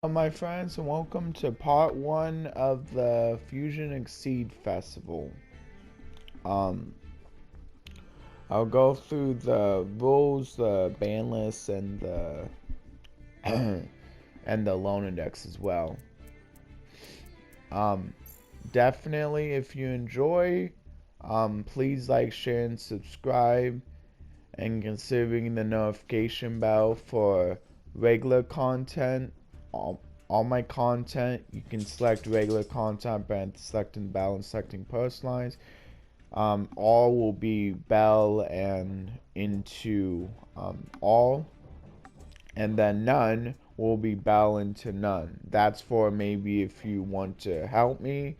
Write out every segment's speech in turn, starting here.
my friends, and welcome to part 1 of the Fusion Exceed Festival. Um, I'll go through the rules, the ban list, and the and the loan index as well. Um, Definitely, if you enjoy, please like, share, and subscribe, and considering the notification bell for regular content. All my content, you can select regular content by selecting bell and selecting personalized. All will be bell and into all, and then none will be bell into none. That's for maybe if you want to help me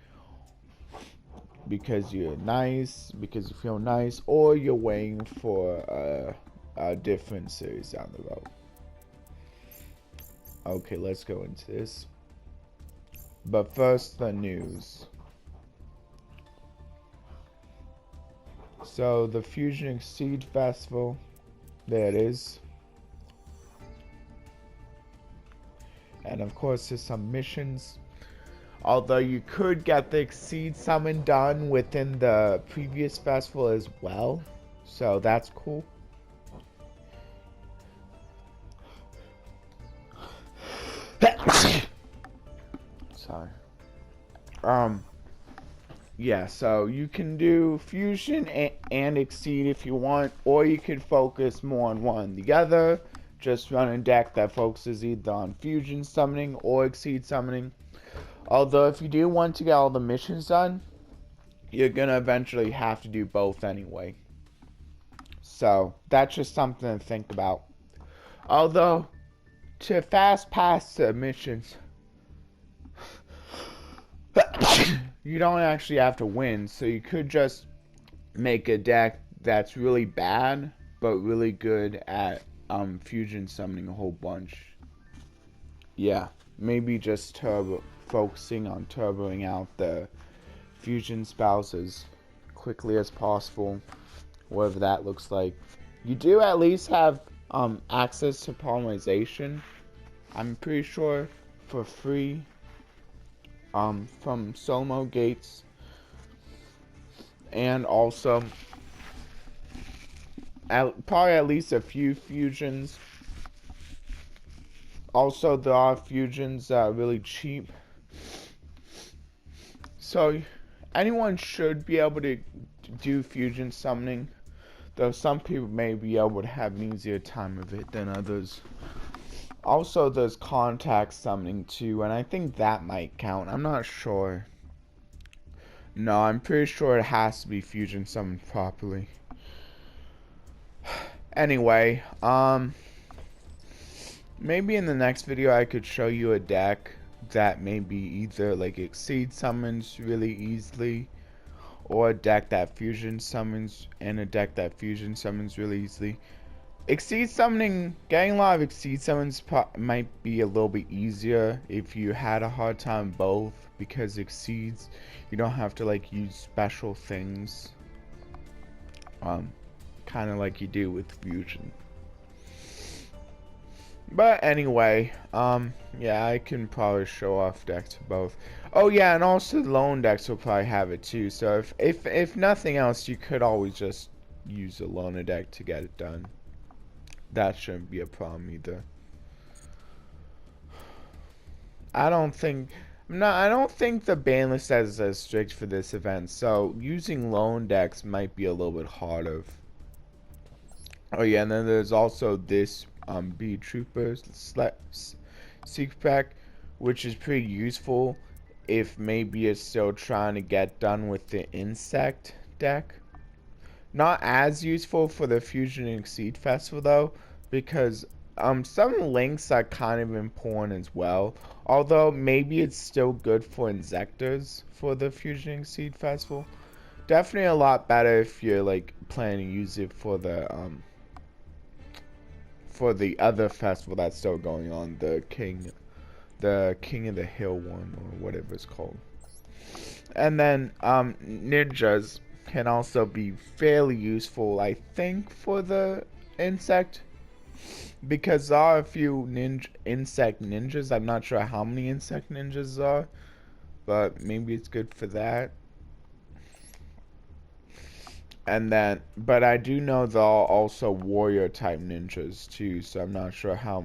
because you're nice, because you feel nice, or you're waiting for a different series down the road. Okay, let's go into this. But first, the news. So, the Fusion Exceed Festival, there it is. And of course, there's some missions. Although you could get the Exceed Summon done within the previous festival as well. So, that's cool. Sorry. Yeah, so you can do Fusion and Exceed if you want, or you could focus more on one or the other. Just run a deck that focuses either on Fusion summoning or Exceed summoning. Although if you do want to get all the missions done, you're gonna eventually have to do both anyway. So that's just something to think about. Although, to fast pass the missions, you don't actually have to win, so you could just make a deck that's really bad, but really good at Fusion summoning a whole bunch. Yeah, maybe just focusing on turboing out the Fusion spells as quickly as possible, whatever that looks like. You do at least have access to polymerization, I'm pretty sure, for free. From Solo Gates, and also probably at least a few fusions. Also, there are fusions that are really cheap, so anyone should be able to do fusion summoning, though some people may be able to have an easier time of it than others. Also, there's contact summoning too, and I think that might count. I'm not sure. No, I'm pretty sure it has to be fusion summoned properly. Anyway, maybe in the next video I could show you a deck that maybe either like Exceed summons really easily, or a deck that fusion summons, and a deck that fusion summons really easily. Exceed summoning, getting a lot of Exceed summons might be a little bit easier if you had a hard time both, because Exceeds, you don't have to like use special things, kind of like you do with Fusion. But anyway, yeah, I can probably show off decks for both. Oh yeah, and also the loan decks will probably have it too, so if nothing else, you could always just use a loaner deck to get it done. That shouldn't be a problem either. I don't think the ban list is as strict for this event, so using loan decks might be a little bit harder. Oh yeah, and then there's also this Bead Troopers secret pack, which is pretty useful if maybe you're still trying to get done with the insect deck. Not as useful for the Fusion and Exceed Festival though, because some links are kind of important as well. Although maybe it's still good for Insectors for the Fusion and Exceed Festival. Definitely a lot better if you're like planning to use it for the other festival that's still going on, the King of the Hill one, or whatever it's called. And then ninjas can also be fairly useful, I think, for the insect. Because there are a few insect ninjas. I'm not sure how many insect ninjas are, but maybe it's good for that. And then, but I do know there are also warrior type ninjas too, so I'm not sure how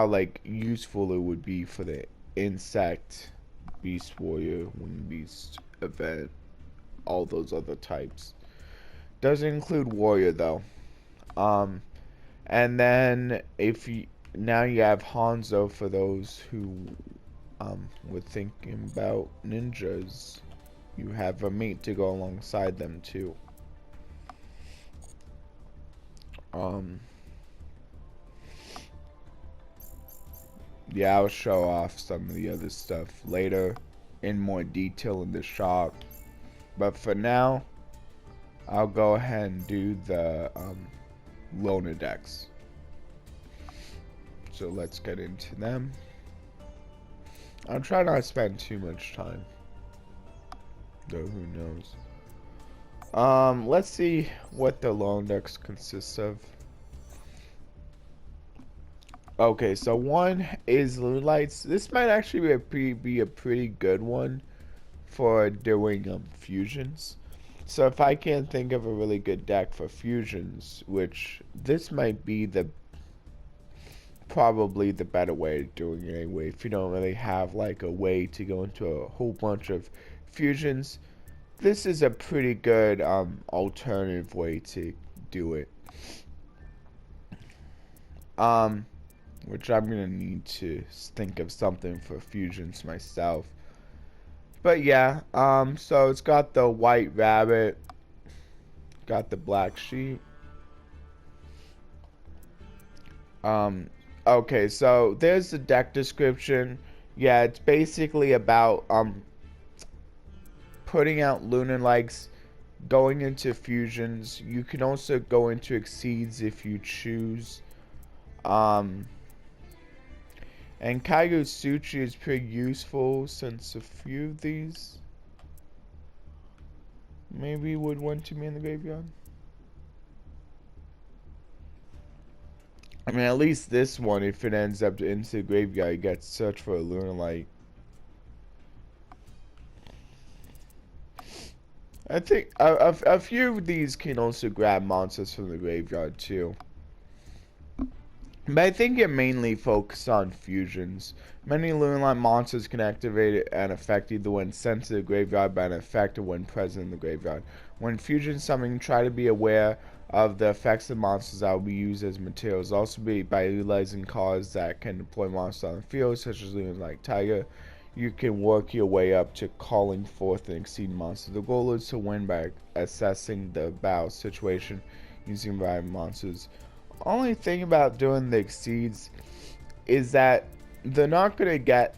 like useful it would be for the insect beast warrior, wing beast event, all those other types. Doesn't include warrior though. Um, and then if you now you have Hanzo for those who were thinking about ninjas. You have a mate to go alongside them too. Um, yeah, I'll show off some of the other stuff later in more detail in the shop. But for now, I'll go ahead and do the loner decks. So let's get into them. I'll try not to spend too much time, though who knows. Let's see what the loan decks consists of. Okay, so one is Lights. This might actually be a pretty good one for doing fusions. So if I can't think of a really good deck for fusions, which this might be probably the better way of doing it anyway, if you don't really have like a way to go into a whole bunch of fusions, this is a pretty good alternative way to do it. Which I'm gonna need to think of something for fusions myself. But yeah, so it's got the white rabbit, got the black sheep. Okay, so there's the deck description. Yeah, it's basically about putting out lunar likes, going into fusions. You can also go into exceeds if you choose. And Kagetsuchi is pretty useful since a few of these maybe would want to be in the graveyard. I mean, at least this one, if it ends up into the graveyard, you got to search for a lunar light. I think a few of these can also grab monsters from the graveyard too. But I think it mainly focuses on fusions. Many Lunalight monsters can activate it and affect either when sent to the graveyard by an effect or when present in the graveyard. When fusion summoning, try to be aware of the effects of monsters that will be used as materials. Also be by utilizing cards that can deploy monsters on the field, such as Lunalight Tiger. You can work your way up to calling forth and exceed monsters. The goal is to win by assessing the battle situation using random monsters. Only thing about doing the exceeds is that they're not gonna get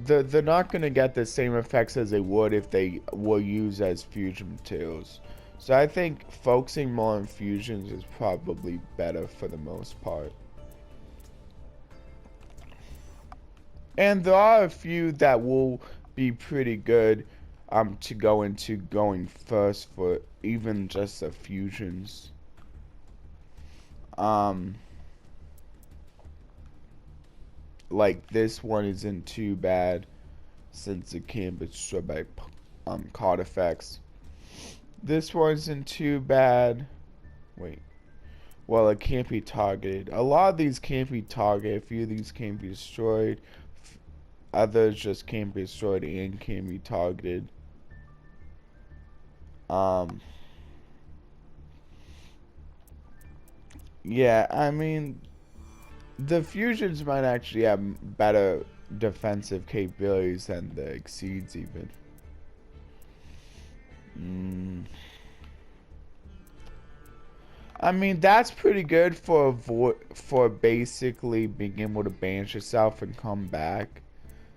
the same effects as they would if they were used as fusion materials. So I think focusing more on fusions is probably better for the most part. And there are a few that will be pretty good to go into going first for even just the fusions. Like this one isn't too bad since it can't be destroyed by card effects. This one isn't too bad. Wait. Well, it can't be targeted. A lot of these can't be targeted. A few of these can't be destroyed. Others just can't be destroyed and can't be targeted. Yeah, I mean, the fusions might actually have better defensive capabilities than the exceeds even. I mean, that's pretty good for basically being able to banish yourself and come back.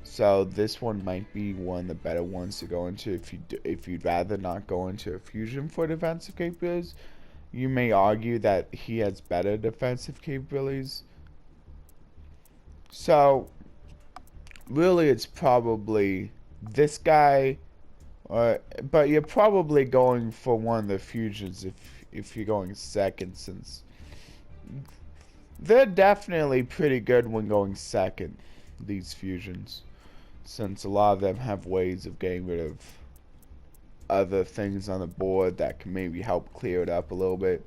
So this one might be one of the better ones to go into if you'd rather not go into a fusion for defensive capabilities. You may argue that he has better defensive capabilities. So really it's probably this guy, but you're probably going for one of the fusions if you're going second, since They're definitely pretty good when going second, these fusions, since a lot of them have ways of getting rid of other things on the board that can maybe help clear it up a little bit.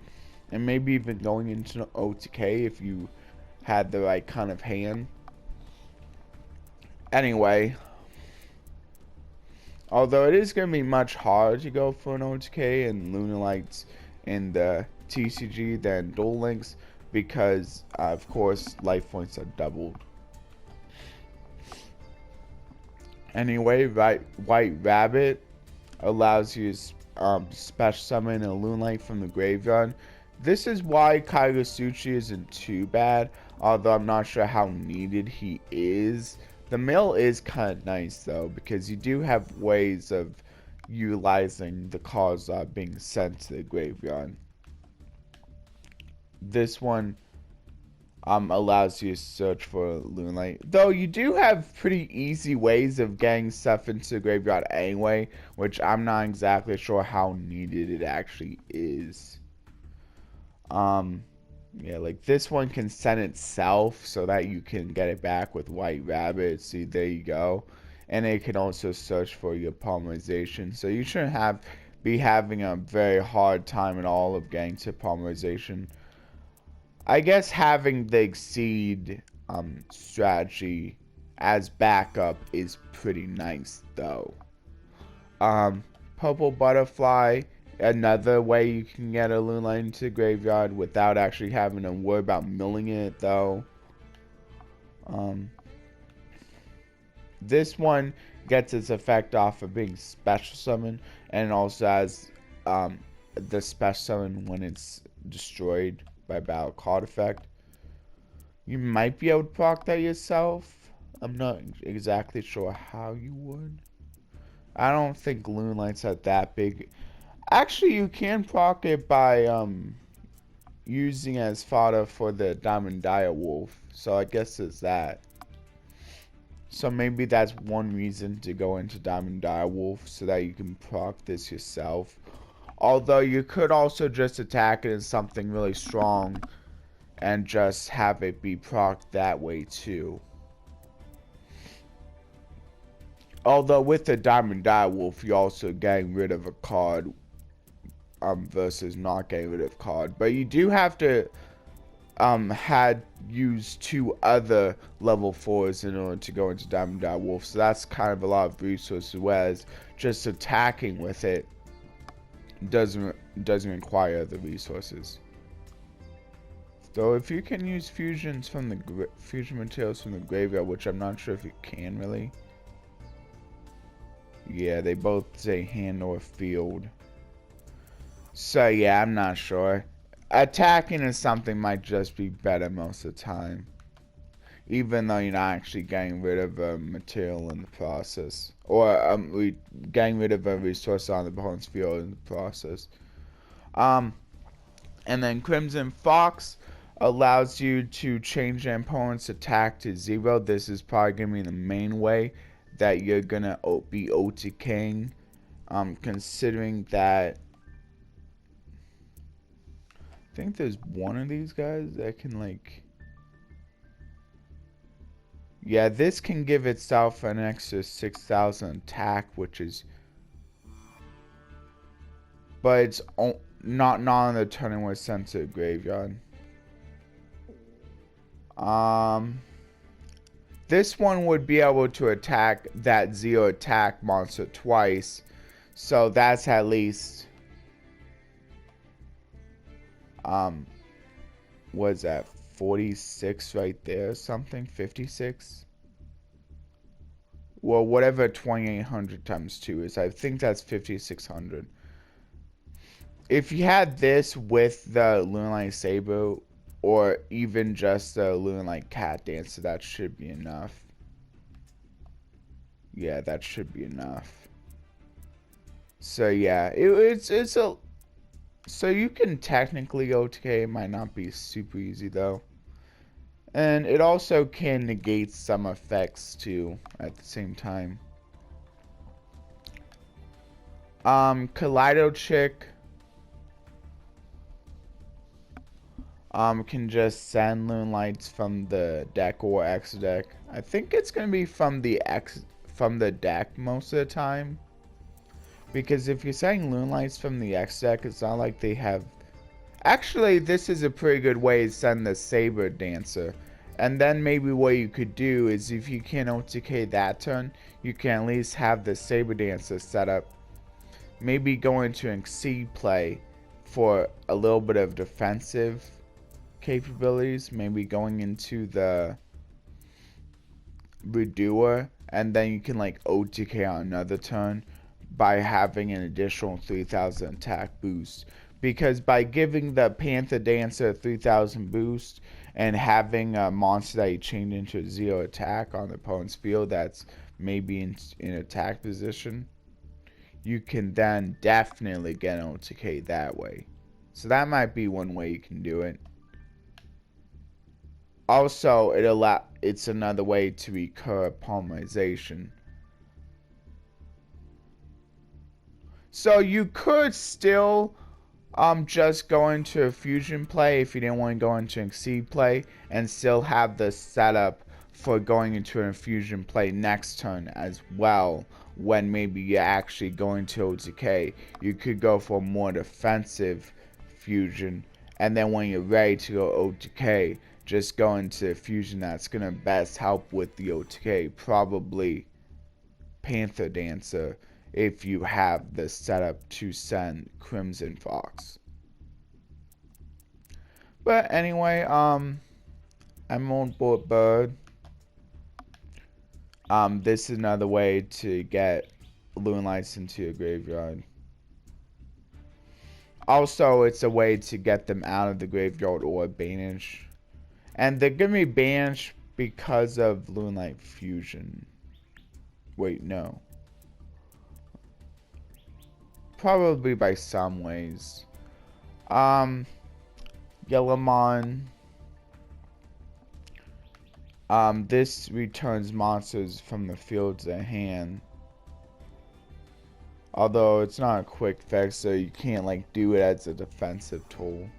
And maybe even going into OTK if you had the right kind of hand. Anyway, although it is going to be much harder to go for an OTK and Lunalights in the TCG than Duel Links, because of course life points are doubled. Anyway, White Rabbit allows you to special summon a Lunalight from the graveyard. This is why Kaigosuchi isn't too bad, although I'm not sure how needed he is. The mill is kind of nice though, because you do have ways of utilizing the cards that are being sent to the graveyard. This one allows you to search for Lunalight. Though you do have pretty easy ways of getting stuff into the graveyard anyway, which I'm not exactly sure how needed it actually is. Yeah, like this one can send itself so that you can get it back with White Rabbit. See, there you go. And it can also search for your polymerization. So you shouldn't be having a very hard time at all of getting to polymerization. I guess having the Exceed strategy as backup is pretty nice though. Purple Butterfly, another way you can get a Lunalight into the graveyard without actually having to worry about milling it though. This one gets its effect off of being special summon, and also has the special summon when it's destroyed by battle card effect. You might be able to proc that yourself. I'm not exactly sure how you would. I don't think Lunalights are that big. Actually, you can proc it by using as fodder for the Diamond Dire Wolf. So I guess it's that. So maybe that's one reason to go into Diamond Dire Wolf, so that you can proc this yourself. Although you could also just attack it as something really strong and just have it be procced that way too. Although with the Diamond Dire Wolf, you're also getting rid of a card versus not getting rid of a card. But you do have to had used 2 other level 4s in order to go into Diamond Dire Wolf. So that's kind of a lot of resources, whereas just attacking with it doesn't require the resources. Though if you can use fusion materials from the graveyard, which I'm not sure if you can really. Yeah, they both say hand or field. So yeah, I'm not sure. Attacking is something might just be better most of the time, even though you're not actually getting rid of a material in the process, or getting rid of a resource on the opponent's field in the process. And then Crimson Fox allows you to change an opponent's attack to 0. This is probably going to be the main way that you're going to be OTKing, considering that I think there's one of these guys that can like... Yeah, this can give itself an extra 6,000 attack, which is... But it's not on the turn where it's sent to the graveyard. This one would be able to attack that 0 attack monster twice. So that's at least... what is that? 46 right there or something? 56? Well, whatever 2800 times 2 is. I think that's 5600. If you had this with the Lunalight Saber, or even just the Lunalight Cat Dancer, that should be enough. Yeah, that should be enough. So yeah, it's a... So you can technically OTK, it might not be super easy though. And it also can negate some effects too at the same time. Kaleido Chick can just send Loonlights from the deck or X deck. I think it's gonna be from the deck most of the time. Because if you're sending Loonlights from the X deck, it's not like they have... Actually, this is a pretty good way to send the Saber Dancer. And then maybe what you could do is if you can't OTK that turn, you can at least have the Saber Dancer set up. Maybe go into Exceed play for a little bit of defensive capabilities. Maybe going into the Redoer, and then you can like OTK on another turn by having an additional 3000 attack boost. Because by giving the Panther Dancer a 3000 boost and having a monster that you chain into a 0 attack on the opponent's field that's maybe in attack position, you can then definitely get an OTK that way. So that might be one way you can do it. Also, it's another way to recur polymerization. So you could still just go into a fusion play if you didn't want to go into an Exceed play, and still have the setup for going into an infusion play next turn as well. When maybe you're actually going to OTK, you could go for a more defensive fusion, and then when you're ready to go OTK, just go into a fusion that's gonna best help with the OTK, probably Panther Dancer, if you have the setup to send Crimson Fox. But anyway, I'm on board Bird. This is another way to get Loonlights into your graveyard. Also, it's a way to get them out of the graveyard or banish. And they're gonna be banished because of Loonlight Fusion. Wait, no. Probably by some ways. Yellowmon. This returns monsters from the field to hand. Although it's not a quick fix, so you can't like do it as a defensive tool.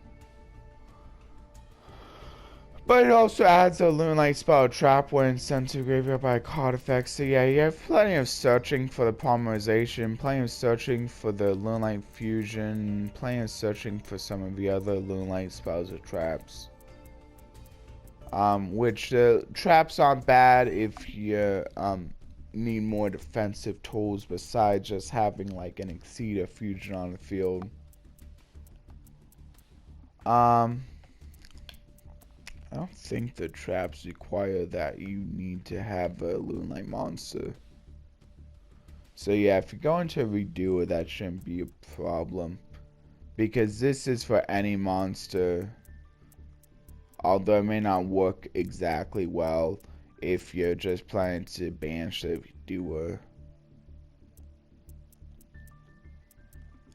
But it also adds a Loonlight spell trap when sent to graveyard by a card effect. So yeah, you have plenty of searching for the polymerization, plenty of searching for the Loonlight fusion, plenty of searching for some of the other Loonlight spells or traps. Which the traps aren't bad if you need more defensive tools besides just having like an Exceed or fusion on the field. I don't think the traps require that you need to have a Loonlight monster. So yeah, if you go into a Redoer, that shouldn't be a problem. Because this is for any monster. Although it may not work exactly well if you're just planning to banish the Redoer.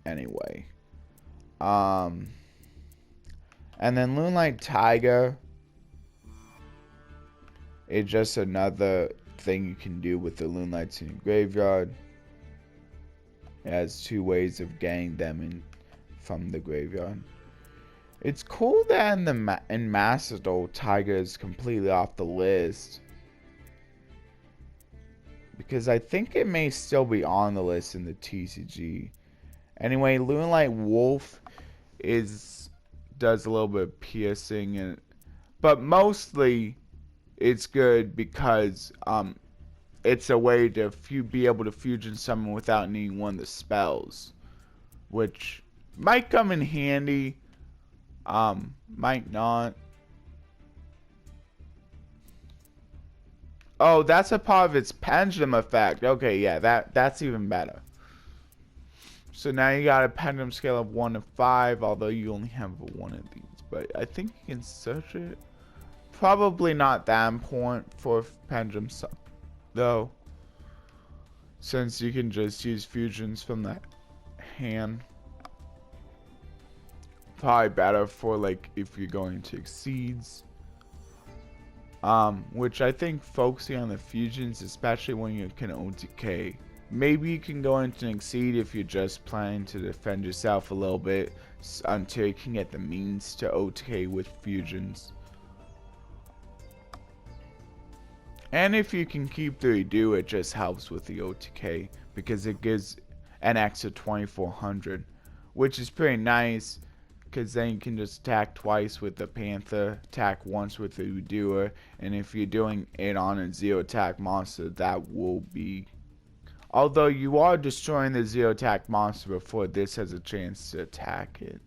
Anyway. And then Loonlight Tiger. It's just another thing you can do with the Loonlights in your graveyard. It has two ways of getting them in from the graveyard. It's cool that in Master Duel, Tiger is completely off the list. Because I think it may still be on the list in the TCG. Anyway, Loonlight Wolf does a little bit of piercing, but mostly it's good because it's a way to be able to fusion summon without needing one of the spells, which might come in handy, might not. Oh, that's a part of its pendulum effect. Okay, yeah, that's even better. So now you got a pendulum scale of 1 to 5, although you only have one of these, but I think you can search it. Probably not that important for pendulum though, since you can just use fusions from the hand. Probably better for like if you're going to Exceeds. Which I think focusing on the fusions, especially when you can OTK, maybe you can go into an Exceed if you're just planning to defend yourself a little bit until you can get the means to OTK with fusions. And if you can keep the redo, it just helps with the OTK because it gives an extra 2400, which is pretty nice because then you can just attack twice with the Panther, attack once with the Redoer, and if you're doing it on a 0 attack monster, that will be... Although you are destroying the 0 attack monster before this has a chance to attack it.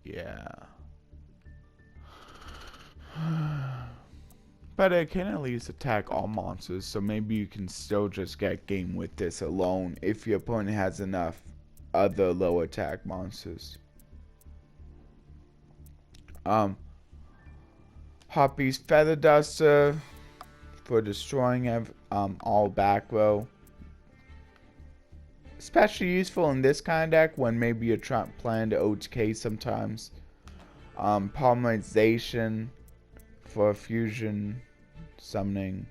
Yeah. But it can at least attack all monsters, so maybe you can still just get game with this alone if your opponent has enough other low attack monsters. Hoppy's Feather Duster for destroying all back row. Especially useful in this kind of deck when maybe you're planning to OTK sometimes. Polymerization for fusion summoning.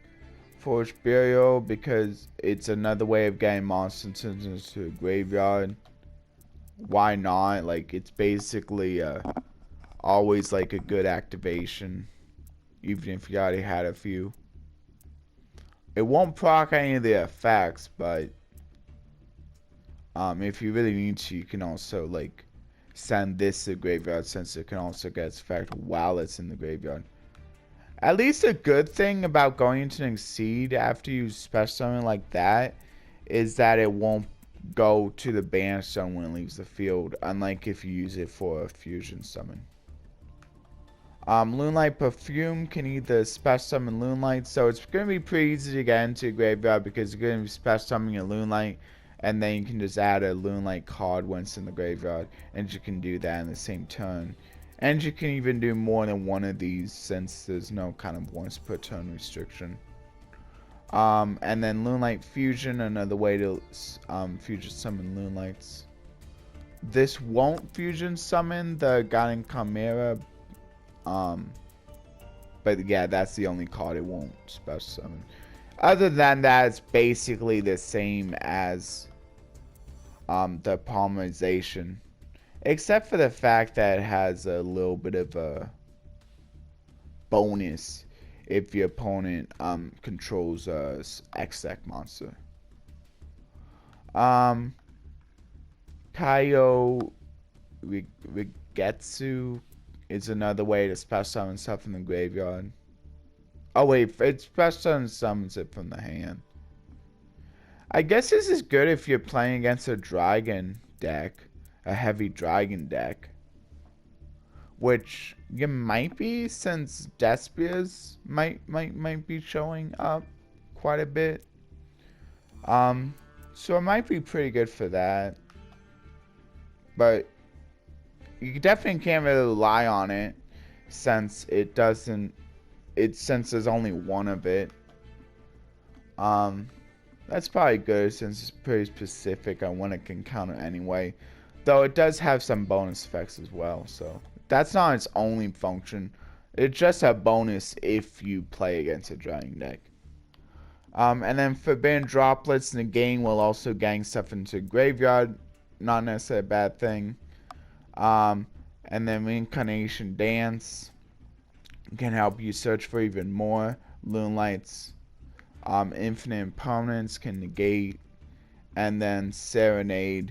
Forged Burial because it's another way of getting monsters into the graveyard. Why not? Like, it's basically always like a good activation, even if you already had a few. It won't proc any of the effects, but if you really need to, you can also like send this to the graveyard since it can also get its effect while it's in the graveyard. At least a good thing about going into an Exceed after you special summon like that is that it won't go to the banish zone when it leaves the field, unlike if you use it for a fusion summon. Loonlight Perfume can either special summon Loonlight, so it's going to be pretty easy to get into a graveyard because you're going to be special summoning a Loonlight, and then you can just add a Loonlight card once in the graveyard, and you can do that in the same turn. And you can even do more than one of these since there's no kind of once per turn restriction. And then Loonlight Fusion, another way to fusion summon Loonlights. This won't fusion summon the Guiding Chimera, but yeah, that's the only card it won't special summon. Other than that, it's basically the same as the Polymerization. Except for the fact that it has a little bit of a bonus if your opponent controls a X-Deck monster. Kaio Rigetsu is another way to special summon stuff in the graveyard. Oh wait, it special summons it from the hand. I guess this is good if you're playing against a dragon deck. A heavy dragon deck, which you might be since Despias might be showing up quite a bit. So it might be pretty good for that, but you definitely can't really rely on it since it doesn't. Since there's only one of it. That's probably good since it's pretty specific on when it can counter anyway. Though it does have some bonus effects as well, so that's not its only function. It's just a bonus if you play against a dragon deck. And then Forbidden Droplets in the game will also gang stuff into graveyard, not necessarily a bad thing. And then Reincarnation Dance can help you search for even more Loonlights. Infinite Impermanence can negate, and then Serenade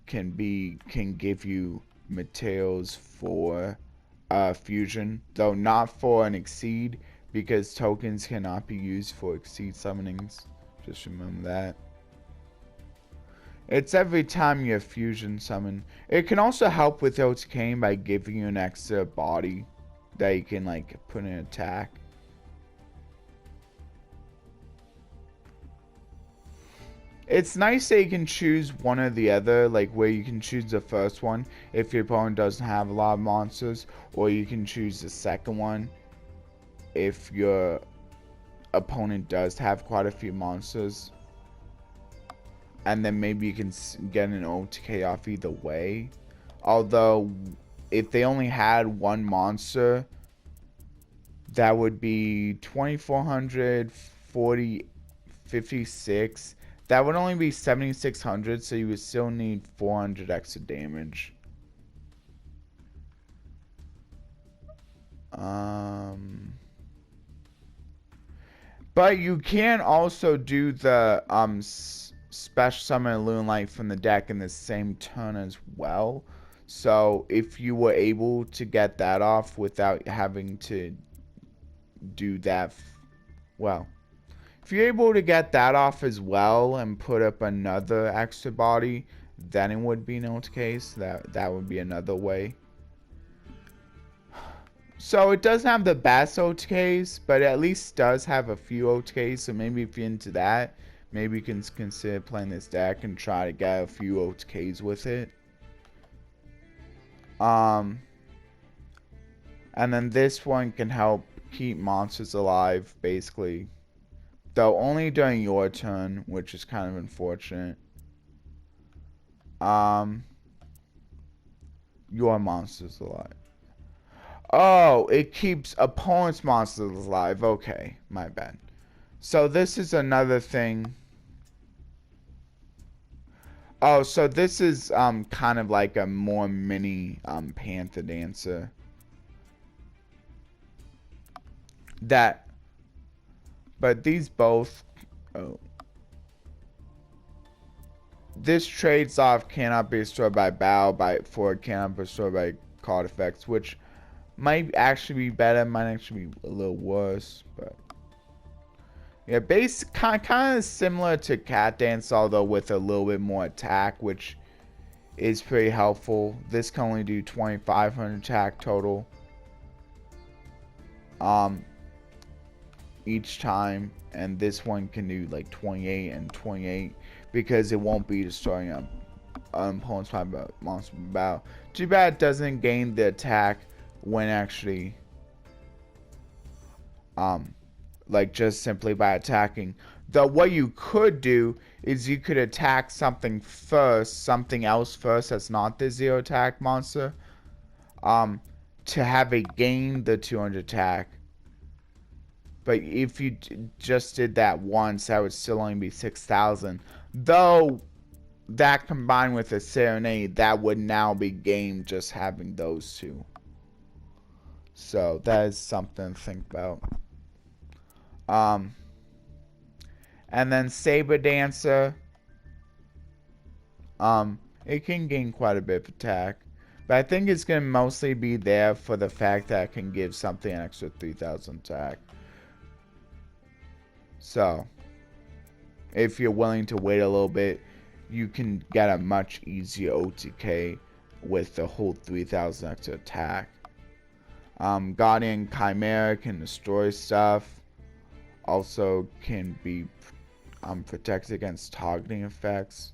can give you materials for fusion, though not for an Exceed because tokens cannot be used for Exceed summonings. Just remember that. It's every time you have fusion summon. It can also help with OTKing by giving you an extra body that you can like put in attack. It's nice that you can choose one or the other, like where you can choose the first one if your opponent doesn't have a lot of monsters, or you can choose the second one if your opponent does have quite a few monsters. And then maybe you can get an OTK off either way. Although, if they only had one monster, that would be 2400, 56. That would only be 7,600, so you would still need 400 extra damage. But you can also do the special summon Lunalight from the deck in the same turn as well. So if you were able to get that off without having to do that, well, if you're able to get that off as well and put up another extra body, then it would be an ult case. That would be another way. So it doesn't have the best OTKs, but at least does have a few OTKs. So maybe if you're into that, maybe you can consider playing this deck and try to get a few OTKs with it. And then this one can help keep monsters alive, basically. Though only during your turn, which is kind of unfortunate. Your monsters alive. Oh, it keeps opponent's monsters alive. Okay, my bad. So this is another thing. Oh, so this is kind of like a more mini Panther Dancer. But these both. Oh. This trades off cannot be destroyed by battle, cannot be destroyed by card effects, which might actually be better, might actually be a little worse, but yeah, kind of similar to Cat Dance, although with a little bit more attack, which is pretty helpful. This can only do 2,500 attack total each time, and this one can do like 28 and 28 because it won't be destroying an opponent's monster battle. Too bad it doesn't gain the attack when actually like just simply by attacking. Though what you could do is you could attack something else first that's not the 0 attack monster, to have it gain the 200 attack. But if you just did that once, that would still only be 6,000. Though that combined with a Serenade, that would now be gained just having those two. So that is something to think about. And then Saber Dancer. It can gain quite a bit of attack. But I think it's going to mostly be there for the fact that it can give something an extra 3,000 attack. So, if you're willing to wait a little bit, you can get a much easier OTK with the whole 3,000 extra attack. Guardian Chimera can destroy stuff. Also can be protected against targeting effects.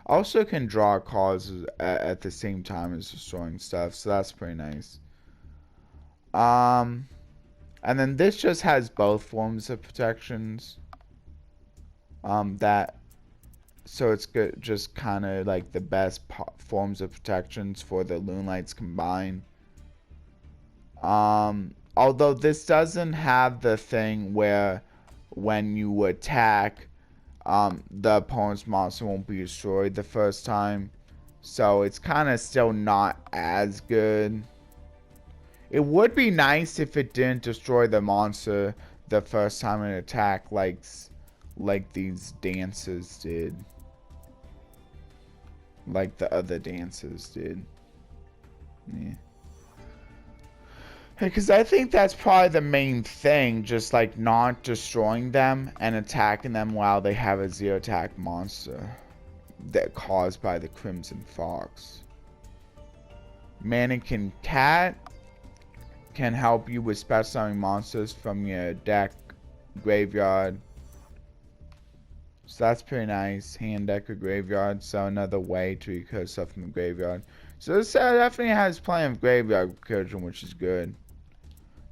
Also can draw cards at the same time as destroying stuff, so that's pretty nice. And then this just has both forms of protections. So it's good, just kind of like the best forms of protections for the Lunalights combined. Although this doesn't have the thing where when you attack, the opponent's monster won't be destroyed the first time. So it's kind of still not as good. It would be nice if it didn't destroy the monster the first time it attacked, like these dances did. Like the other dancers did. Yeah. Because I think that's probably the main thing, just like not destroying them and attacking them while they have a 0 attack monster that caused by the Crimson Fox. Mannequin Cat can help you with special summoning monsters from your deck graveyard. So that's pretty nice. Hand deck or graveyard, so another way to recur stuff from the graveyard. So this definitely has plenty of graveyard recursion, which is good.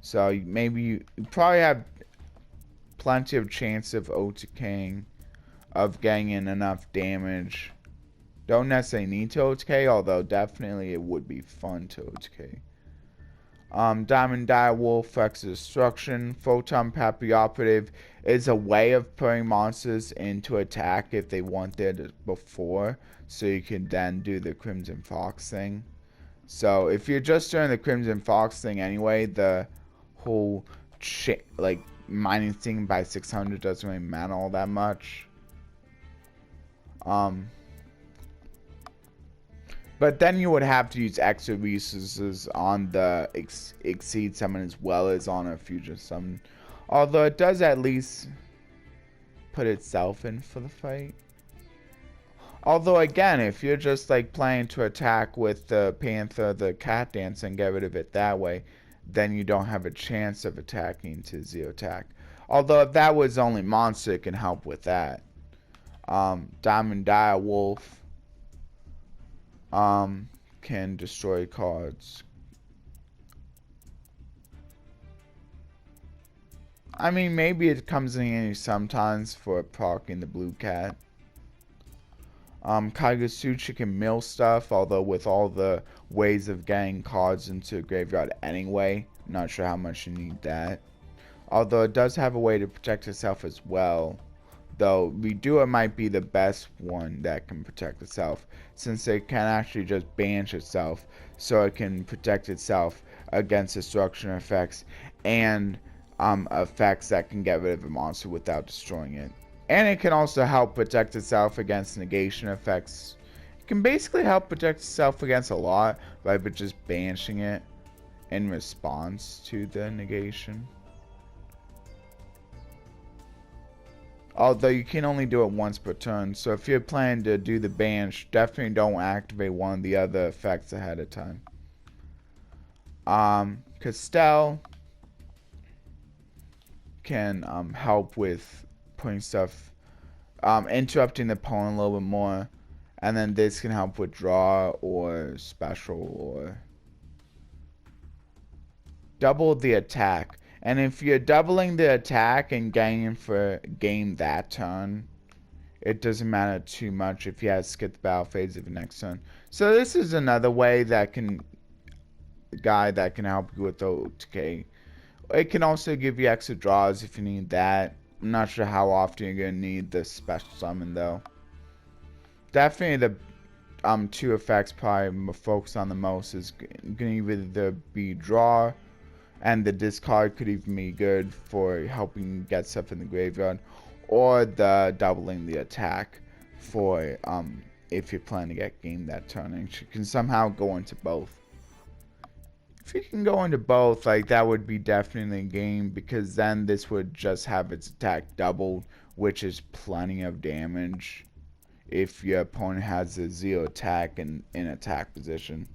So maybe you probably have plenty of chance of OTKing, of getting in enough damage. Don't necessarily need to OTK, although definitely it would be fun to OTK. Diamond Dire Wolf, X Destruction. Photon Pappy Operative is a way of putting monsters into attack if they wanted it before, so you can then do the Crimson Fox thing. So if you're just doing the Crimson Fox thing anyway, the whole like mining thing by 600 doesn't really matter all that much. But then you would have to use extra resources on the Exceed summon as well as on a future summon. Although it does at least put itself in for the fight. Although again, if you're just like planning to attack with the Panther, the Cat Dance, and get rid of it that way, then you don't have a chance of attacking to zero attack. Although if that was only monster, it can help with that. Diamond Dire Wolf can destroy cards. I mean, maybe it comes in handy sometimes for proccing the blue cat. Kagutsuchi can mill stuff, although with all the ways of getting cards into a graveyard anyway, not sure how much you need that. Although it does have a way to protect itself as well. Though Redo It might be the best one that can protect itself, since it can actually just banish itself, so it can protect itself against destruction effects and effects that can get rid of a monster without destroying it. And it can also help protect itself against negation effects. It can basically help protect itself against a lot by just banishing it in response to the negation. Although you can only do it once per turn, so if you're planning to do the banish, definitely don't activate one of the other effects ahead of time. Castell can help with putting stuff, interrupting the opponent a little bit more, and then this can help with draw or special or double the attack. And if you're doubling the attack and gaining for game that turn, it doesn't matter too much if you have to skip the battle phase of the next turn. So this is another way that can help you with OTK. It can also give you extra draws if you need that. I'm not sure how often you're gonna need the special summon though. Definitely the two effects probably focus on the most is gonna either be draw, and the discard could even be good for helping get stuff in the graveyard, or the doubling the attack for if you're planning to get game that turn. And you can somehow go into both. If you can go into both, like that would be definitely a game, because then this would just have its attack doubled, which is plenty of damage if your opponent has a zero attack and in attack position.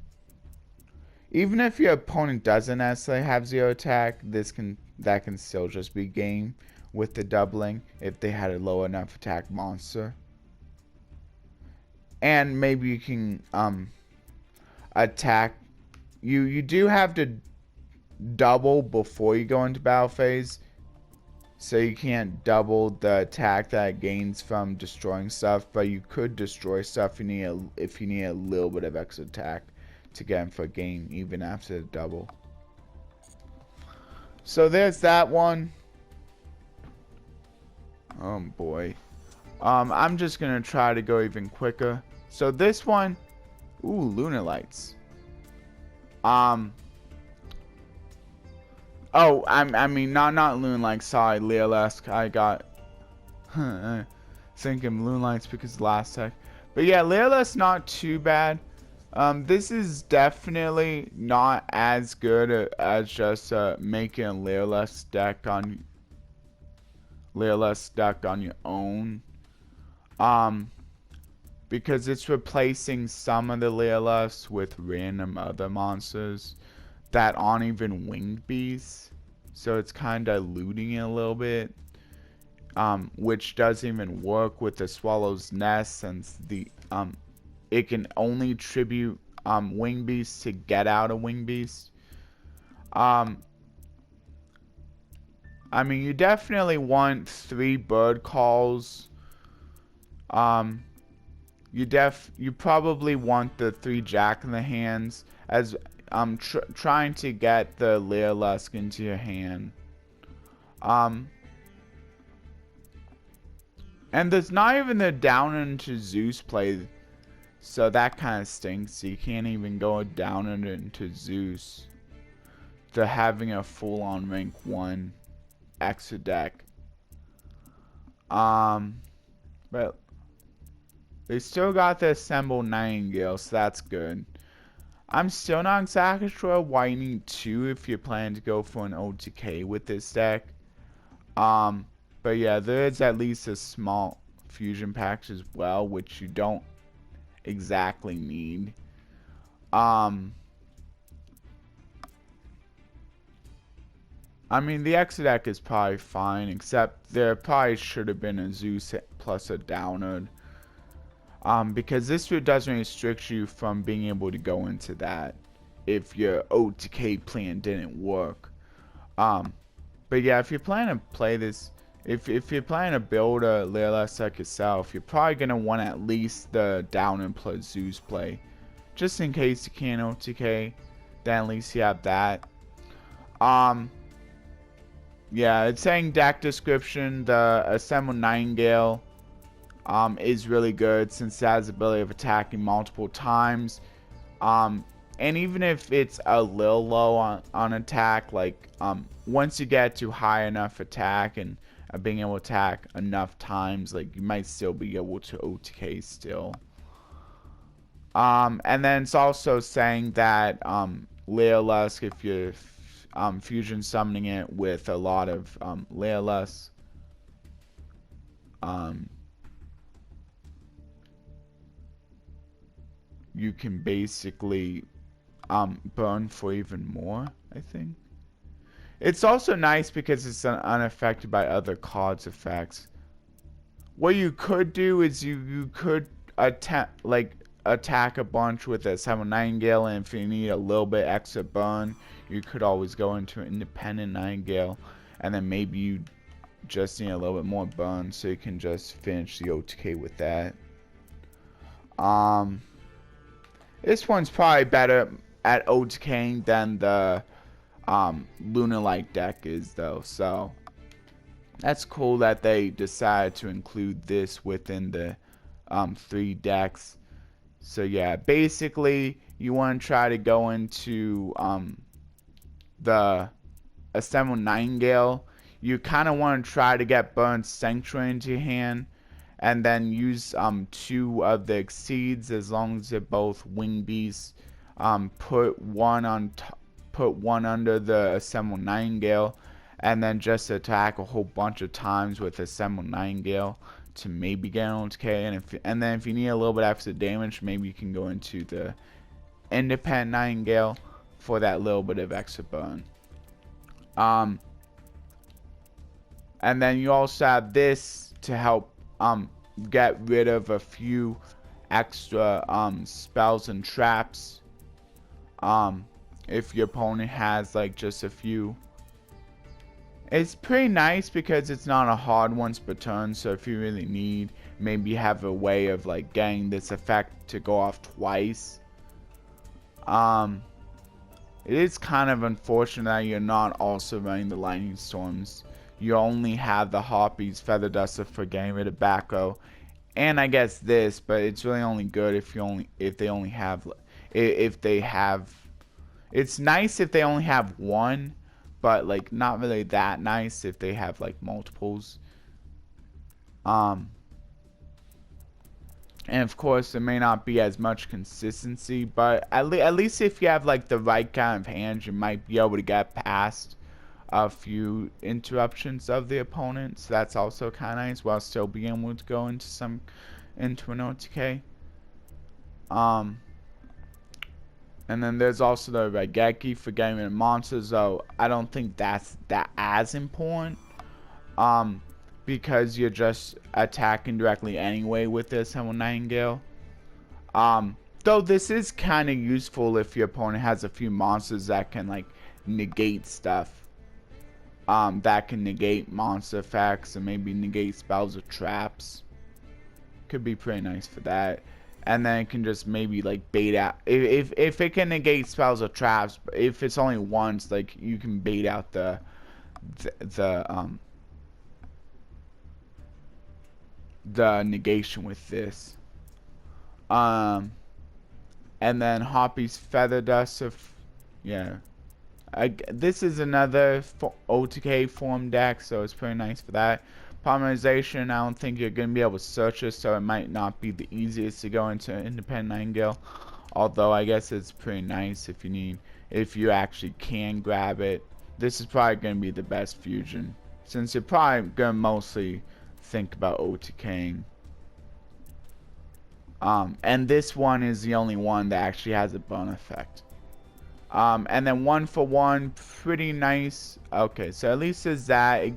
Even if your opponent doesn't necessarily have zero attack, that can still just be game with the doubling if they had a low enough attack monster. And maybe you can attack. You do have to double before you go into battle phase, so you can't double the attack that it gains from destroying stuff, but you could destroy stuff if you need a little bit of extra attack to get him for a game even after the double. So there's that one. Oh boy. I'm just gonna try to go even quicker. So this one, ooh, Lunar Lights. Oh, I mean not Lunar Lights. Sorry, Leolesque. I got thinking Lunar Lights because last tech. But yeah, Leolesque not too bad. This is definitely not as good as just making a Leolesque deck on your own. Because it's replacing some of the Leolesque with random other monsters that aren't even winged beasts. So it's kind of diluting it a little bit. Which doesn't even work with the Swallow's Nest, since it can only tribute Wing Beast to get out a Wing Beast. I mean, you definitely want 3 bird calls. You probably want the 3 Jack in the Hands, as trying to get the Leerlusk into your hand. And there's not even the down into Zeus play, so that kind of stinks. You can't even go down into Zeus to having a full-on rank 1 extra deck. But they still got the Assemble Nightingale, so that's good. I'm still not exactly sure why you need 2 if you're planning to go for an OTK with this deck. But yeah, there is at least a small fusion pack as well, which you don't exactly need. I mean, the Extra deck is probably fine, except there probably should have been a Zeus plus a Downerd. Because this doesn't restrict you from being able to go into that if your OTK plan didn't work. But yeah, if you're planning to play this, if you're planning to build a Leerlusk deck yourself, you're probably going to want at least the Downerd plus Zeus play. Just in case you can't OTK, then at least you have that. Yeah, it's saying deck description, the Assemble Nightingale is really good since it has the ability of attacking multiple times. And even if it's a little low on attack, like once you get to high enough attack and being able to attack enough times, like you might still be able to OTK still. And then it's also saying that Leerlusk, if you're fusion summoning it with a lot of Leerlusk, you can basically burn for even more, I think. It's also nice because it's unaffected by other cards effects. What you could do is you could attack a bunch with a Assemble Nightingale, and if you need a little bit extra burn, you could always go into an independent Nightingale, and then maybe you just need a little bit more burn, so you can just finish the OTK with that. This one's probably better at OTKing than the Lunalight deck is, though, so that's cool that they decided to include this within the 3 decks. So yeah, basically you want to try to go into the Assemble Nightingale. You kind of want to try to get Burn Sanctuary into your hand, and then use 2 of the Exceeds as long as they're both Wing Beasts. Put one under the Assemble Nightingale, and then just attack a whole bunch of times with Assemble Nightingale to maybe get an OTK. And then if you need a little bit extra damage, maybe you can go into the Independent Nightingale for that little bit of extra burn. And then you also have this to help get rid of a few extra spells and traps. If your opponent has like just a few. It's pretty nice because it's not a hard once per turn, so if you really need, maybe you have a way of like getting this effect to go off twice. It is kind of unfortunate that you're not also running the Lightning Storms. You only have the Harpies, Feather Duster for getting rid of Backo, and I guess this, but it's really only good if they only have. It's nice if they only have one, but like not really that nice if they have like multiples. And of course there may not be as much consistency, but at least if you have like the right kind of hands, you might be able to get past a few interruptions of the opponent. So that's also kind of nice while still being able to go into an OTK. And then there's also the Raigeki for getting rid of monsters, though I don't think that's as important. Because you're just attacking directly anyway with this Assemble Nightingale. Though this is kind of useful if your opponent has a few monsters that can like negate stuff. That can negate monster effects and maybe negate spells or traps. Could be pretty nice for that. and then it can just maybe like bait out if it can negate spells or traps. If it's only once, like you can bait out the negation with this. And then Hoppy's Feather Dust of, yeah. This is another OTK form deck, so it's pretty nice for that. Polymerization, I don't think you're going to be able to search it, so it might not be the easiest to go into Independent Nightingale. Although I guess it's pretty nice if you actually can grab it. This is probably going to be the best fusion, since you're probably going to mostly think about OTKing. And this one is the only one that actually has a burn effect. And then 1-for-1, pretty nice. Okay, so at least there's that.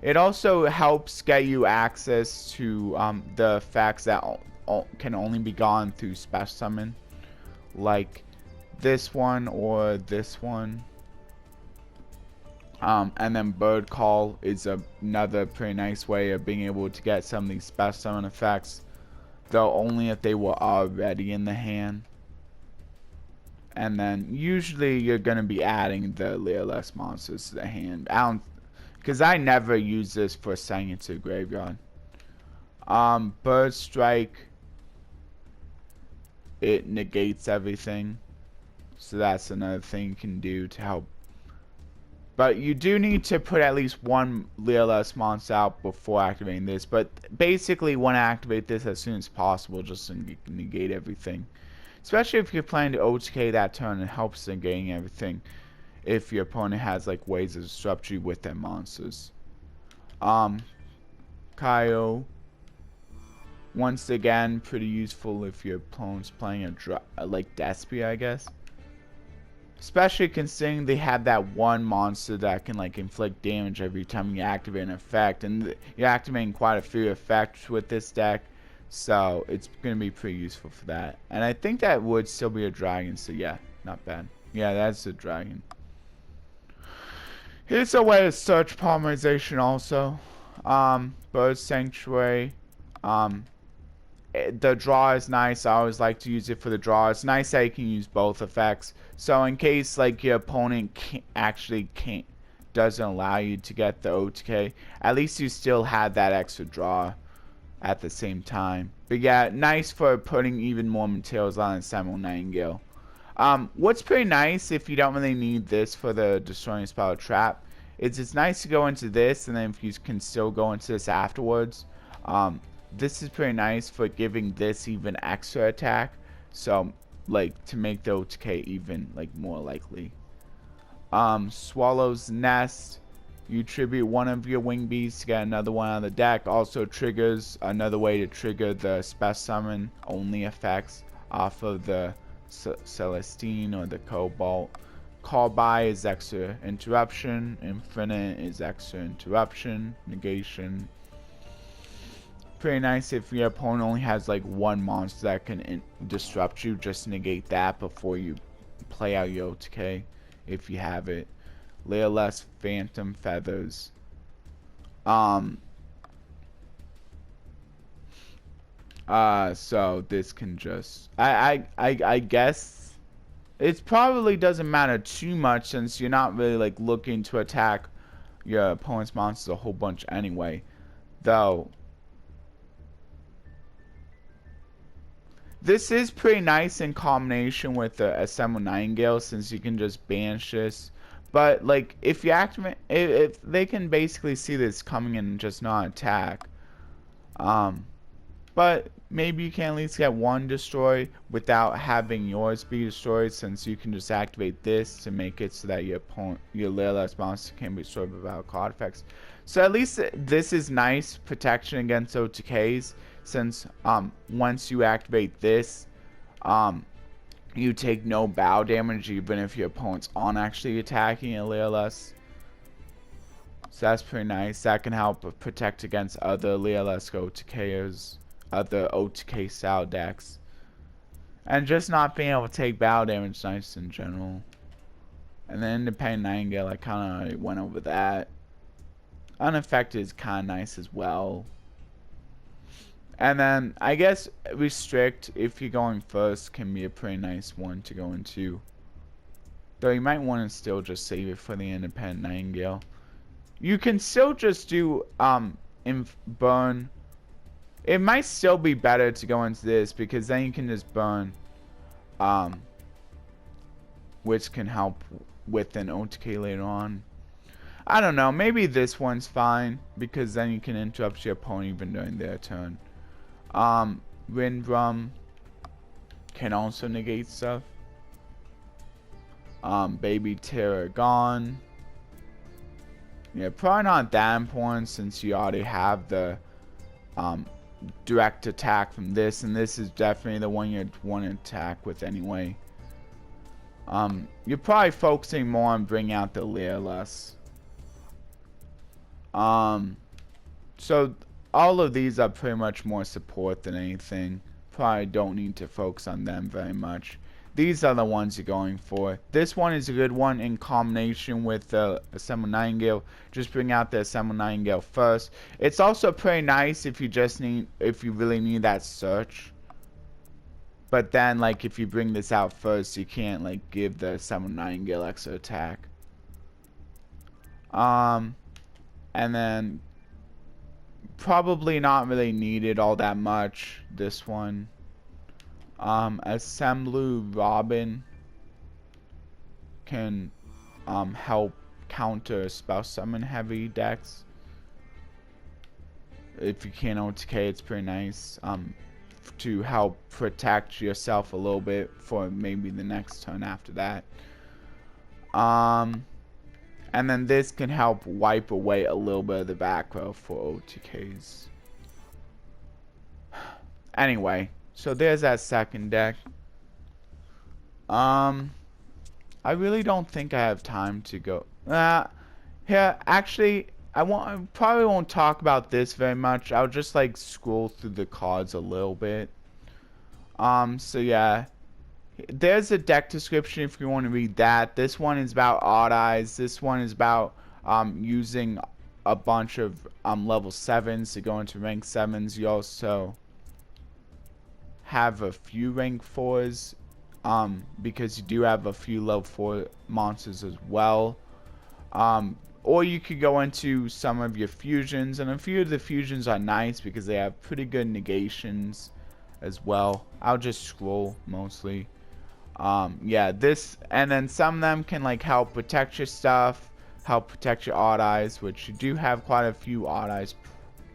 It also helps get you access to the effects that can only be gone through special summon, like this one or this one. And then Bird Call is another pretty nice way of being able to get some of these special summon effects, though only if they were already in the hand. And then usually you're gonna be adding the Leerless monsters to the hand. Because I never use this for sending it to the graveyard. Bird Strike, it negates everything, so that's another thing you can do to help. But you do need to put at least one Leerless monster out before activating this. But basically, want to activate this as soon as possible, just to negate everything. Especially if you're planning to OTK that turn, it helps in getting everything. If your opponent has like ways to disrupt you with their monsters. Kaio, once again, pretty useful if your opponent's playing like Despia, I guess. Especially considering they have that one monster that can like inflict damage every time you activate an effect, and you're activating quite a few effects with this deck. So it's going to be pretty useful for that. And I think that would still be a dragon, so yeah, not bad. Yeah, that's a dragon. Here's a way to search polymerization also. Bird Sanctuary. The draw is nice. I always like to use it for the draw. It's nice that you can use both effects. So in case like your opponent doesn't allow you to get the OTK, at least you still had that extra draw at the same time. But yeah, nice for putting even more materials on Assemble Nightingale. What's pretty nice, if you don't really need this for the Destroying Spell Trap, is it's nice to go into this, and then if you can still go into this afterwards. This is pretty nice for giving this even extra attack, so like to make the OTK even like more likely. Swallow's Nest. You tribute one of your wing beasts to get another one on the deck. Also triggers another way to trigger the special summon only effects off of the Celestine or the Cobalt. Call by is extra interruption. Infinite is extra interruption. Negation. Pretty nice if your opponent only has like one monster that can disrupt you. Just negate that before you play out your OTK if you have it. Leerless Phantom Feathers. So this can just I guess it probably doesn't matter too much, since you're not really like looking to attack your opponent's monsters a whole bunch anyway. Though this is pretty nice in combination with the Assemble Nightingale, since you can just banish this. But like if you activate, if they can basically see this coming and just not attack. But maybe you can at least get one destroyed without having yours be destroyed, since you can just activate this to make it so that your Leerless monster can be destroyed without card effects. So at least this is nice protection against OTKs, since once you activate this, you take no bow damage even if your opponent's on actually attacking a Leerless. So that's pretty nice. That can help protect against other Leerless OTKers, other OTK style decks. And just not being able to take bow damage is nice in general. And then Independent Nightingale, I kind of already went over that. Unaffected is kind of nice as well. And then I guess Restrict, if you're going first, can be a pretty nice one to go into. Though you might want to still just save it for the Independent Nightingale. You can still just do burn. It might still be better to go into this because then you can just burn, which can help with an OTK later on. I don't know. Maybe this one's fine because then you can interrupt your opponent even during their turn. Windrum can also negate stuff. Baby Terror gone. Yeah, probably not that important since you already have the direct attack from this, and this is definitely the one you'd want to attack with anyway. You're probably focusing more on bringing out the Leerless. So all of these are pretty much more support than anything. Probably don't need to focus on them very much. These are the ones you're going for. This one is a good one in combination with the Assemble Nightingale. Just bring out the Assemble Nightingale first. It's also pretty nice if you really need that search. But then, like, if you bring this out first, you can't, like, give the Assemble Nightingale extra attack. And then probably not really needed all that much, this one. Assembly Robin can help counter spell summon heavy decks. If you can't OTK, it's pretty nice to help protect yourself a little bit for maybe the next turn after that. And then this can help wipe away a little bit of the back row for OTKs. Anyway, so there's that second deck. I really don't think I have time to go. Here, actually, I probably won't talk about this very much. I'll just like scroll through the cards a little bit. So yeah. There's a deck description if you want to read that. This one is about Odd Eyes. This one is about using a bunch of level 7s to go into rank 7s. You also have a few rank 4s because you do have a few level 4 monsters as well. Or you could go into some of your fusions, and a few of the fusions are nice because they have pretty good negations as well. I'll just scroll mostly. Yeah, this, and then some of them can like help protect your stuff, help protect your Odd Eyes, which you do have quite a few Odd Eyes,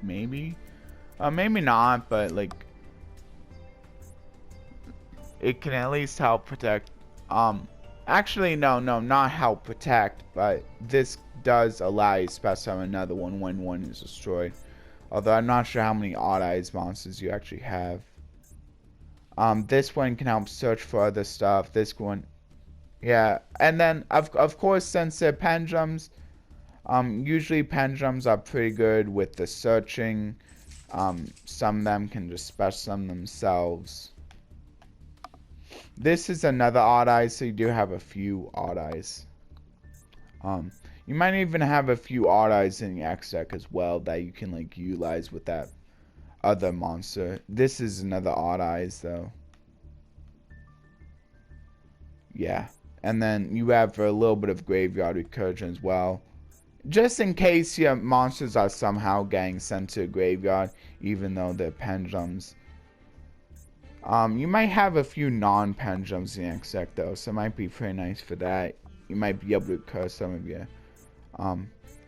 maybe, maybe not, but like it can at least help protect. Actually, no, not help protect, but this does allow you to specify another one when one is destroyed. Although I'm not sure how many Odd Eyes monsters you actually have. This one can help search for other stuff. This one, yeah. And then, of course, since they're pendulums, usually pendulums are pretty good with the searching. Some of them can just special summon themselves. This is another Odd Eyes, so you do have a few Odd Eyes. You might even have a few Odd Eyes in the X deck as well that you can like utilize with that other monster. This is another Odd Eyes though. Yeah. And then you have a little bit of Graveyard Recursion as well. Just in case your monsters are somehow getting sent to a graveyard, even though they're pendulums. You might have a few non-pendulums in the X deck though, so it might be pretty nice for that. You might be able to recur some of your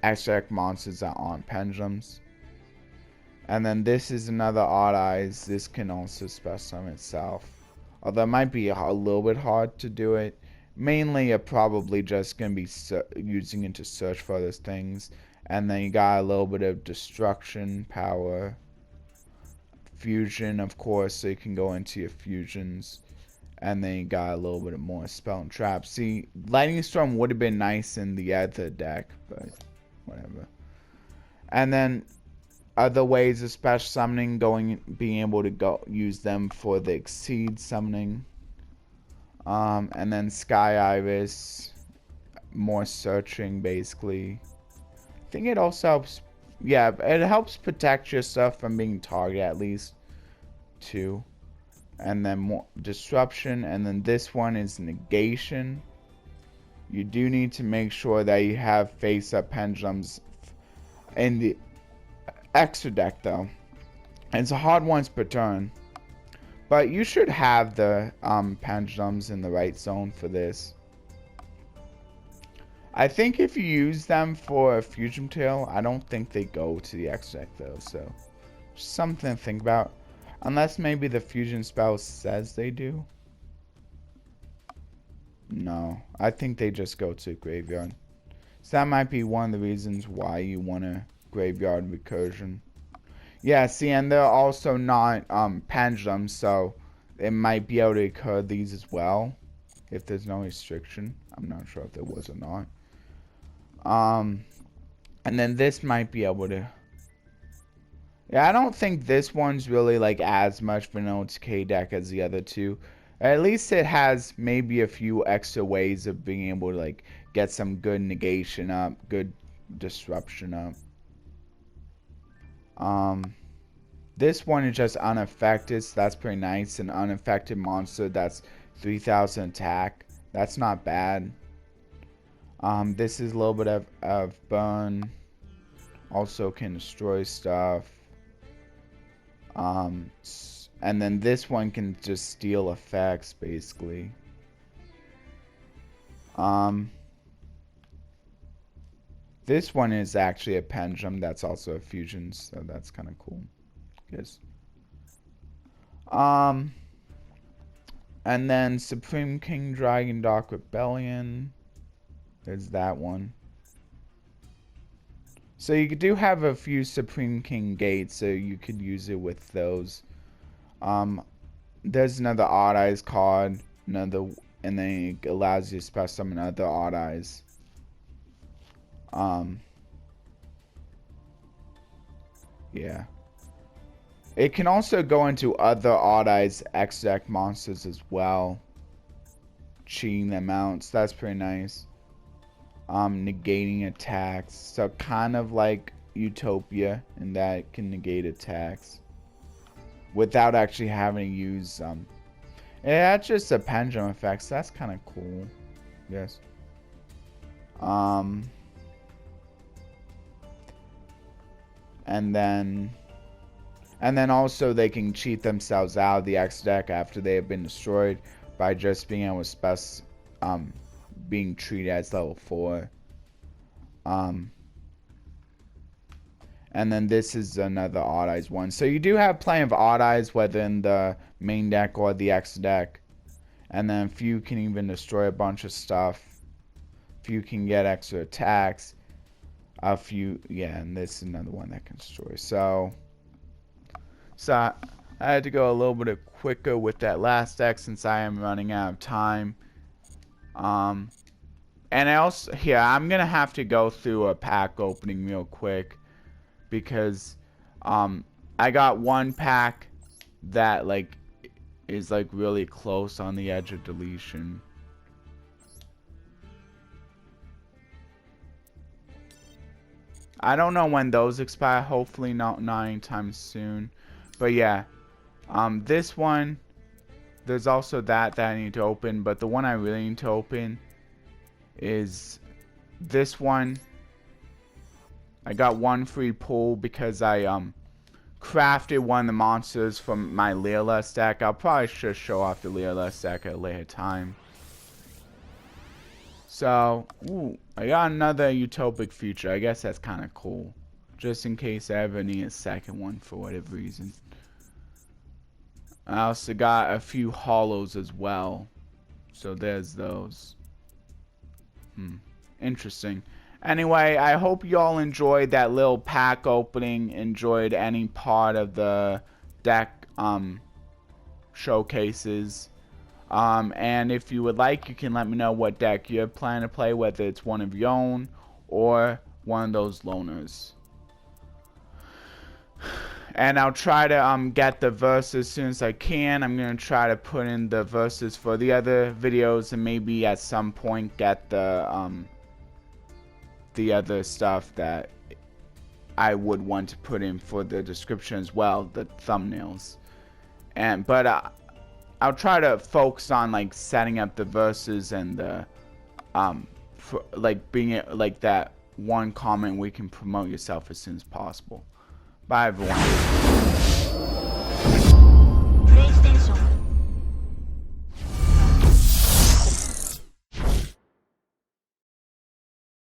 X deck monsters that aren't pendulums. And then this is another Odd Eyes. This can also special summon itself. Although it might be a little bit hard to do it. Mainly you're probably just going to be using it to search for those things. And then you got a little bit of destruction power. Fusion, of course, so you can go into your fusions. And then you got a little bit more spell and trap. See, Lightning Storm would have been nice in the other deck, but whatever. And then other ways of special summoning, being able to go use them for the Exceed summoning. And then Sky Iris, more searching basically. I think it also helps, yeah, it helps protect your stuff from being targeted at least. 2. And then more disruption, and then this one is negation. You do need to make sure that you have face-up pendulums in the extra deck, though. It's a hard once per turn, but you should have the pendulums in the right zone for this. I think if you use them for a fusion tail, I don't think they go to the extra deck though, so something to think about. Unless maybe the fusion spell says they do. No, I think they just go to graveyard. So that might be one of the reasons why you want a graveyard recursion. Yeah, see, and they're also not pendulums, so it might be able to recur these as well if there's no restriction. I'm not sure if there was or not. And then this might be able to. Yeah, I don't think this one's really like as much vanilla decay deck as the other two. At least it has maybe a few extra ways of being able to like get some good negation up, good disruption up. This one is just unaffected, so that's pretty nice. An unaffected monster that's 3000 attack. That's not bad. This is a little bit of burn. Also can destroy stuff. And then this one can just steal effects, basically. This one is actually a pendulum that's also a fusion, so that's kind of cool. Yes. And then Supreme King Dragon Dark Rebellion. There's that one. So you do have a few Supreme King gates, so you could use it with those. There's another Odd Eyes card, and then it allows you to special summon other Odd Eyes. Yeah. It can also go into other Odd Eyes X deck monsters as well, cheating them out. So that's pretty nice. Negating attacks, so kind of like Utopia in that it can negate attacks without actually having to use yeah, that's just a pendulum effect, so that's kind of cool. Yes. And then also they can cheat themselves out of the X deck after they have been destroyed by just being able to being treated as level 4. And then this is another Odd Eyes one. So you do have plenty of Odd Eyes, whether in the main deck or the X deck. And then a few can even destroy a bunch of stuff. A few can get extra attacks. A few, yeah, and this is another one that can destroy. So I had to go a little bit quicker with that last deck since I am running out of time. And else here, I'm gonna have to go through a pack opening real quick because I got one pack that like is like really close on the edge of deletion. I don't know when those expire, hopefully not anytime soon. But yeah, this one, there's also that I need to open, but the one I really need to open is this one. I got one free pull because I crafted one of the monsters from my Leerless deck. I'll probably just show off the Leerless deck at a later time. So, ooh, I got another Utopic Future. I guess that's kind of cool. Just in case I ever need a second one for whatever reason. I also got a few hollows as well. So there's those. Interesting. Anyway, I hope you all enjoyed that little pack opening. Enjoyed any part of the deck showcases. And if you would like, you can let me know what deck you're planning to play, whether it's one of your own or one of those loners. And I'll try to get the verses as soon as I can. I'm going to try to put in the verses for the other videos and maybe at some point get the other stuff that I would want to put in for the description as well, the thumbnails. But I'll try to focus on like setting up the verses and the for, like being like that one comment where you can promote yourself as soon as possible. Bye everyone.